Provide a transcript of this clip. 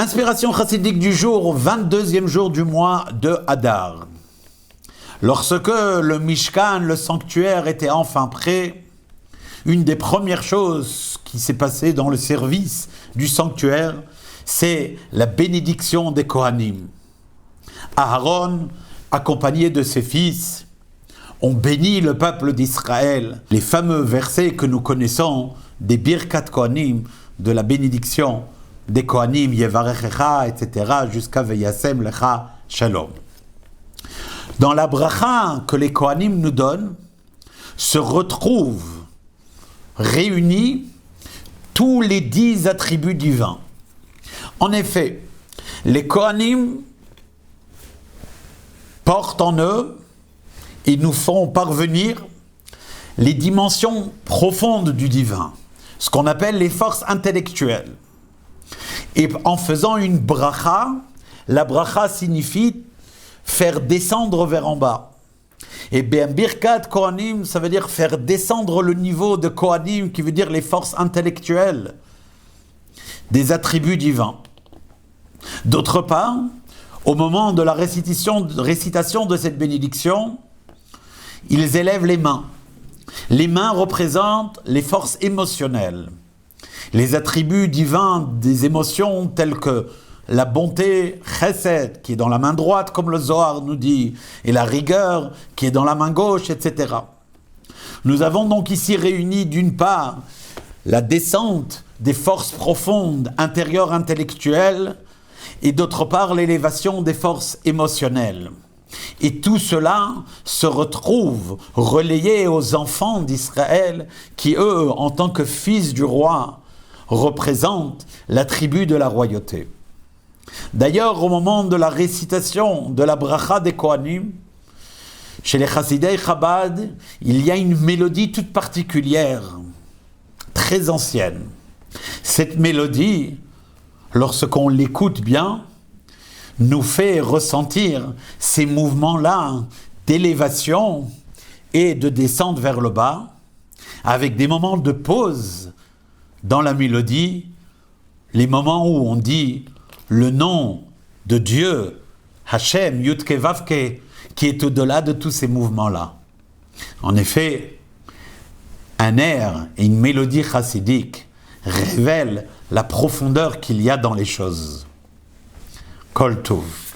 Inspiration chassidique du jour, au 22e jour du mois de Hadar. Lorsque le Mishkan, le sanctuaire, était enfin prêt, une des premières choses qui s'est passée dans le service du sanctuaire, c'est la bénédiction des Kohanim. Aaron, accompagné de ses fils, ont béni le peuple d'Israël. Les fameux versets que nous connaissons des Birkat Kohanim, de la bénédiction des Kohanim, Yevarechecha, etc., jusqu'à Veyasem Lecha Shalom. Dans la bracha que les Kohanim nous donnent, se retrouvent réunis tous les 10 attributs divins. En effet, les Kohanim portent en eux et nous font parvenir les dimensions profondes du divin, ce qu'on appelle les forces intellectuelles. Et en faisant une bracha, la bracha signifie faire descendre vers en bas. Et bien, Birkat Kohanim, ça veut dire faire descendre le niveau de Kohanim, qui veut dire les forces intellectuelles des attributs divins. D'autre part, au moment de la récitation de cette bénédiction, ils élèvent les mains. Les mains représentent les forces émotionnelles, les attributs divins des émotions tels que la bonté, chesed, qui est dans la main droite, comme le Zohar nous dit, et la rigueur, qui est dans la main gauche, etc. Nous avons donc ici réuni d'une part la descente des forces profondes, intérieures, intellectuelles, et d'autre part l'élévation des forces émotionnelles. Et tout cela se retrouve relayé aux enfants d'Israël qui, eux, en tant que fils du roi, représentent l'attribut de la royauté. D'ailleurs, au moment de la récitation de la bracha des Kohanim, chez les Chassidei Chabad, il y a une mélodie toute particulière, très ancienne. Cette mélodie, lorsqu'on l'écoute bien, nous fait ressentir ces mouvements-là d'élévation et de descente vers le bas, avec des moments de pause dans la mélodie, les moments où on dit le nom de Dieu, Hashem, Yudke Vavke, qui est au-delà de tous ces mouvements-là. En effet, un air et une mélodie chassidique révèlent la profondeur qu'il y a dans les choses. Kol Tov.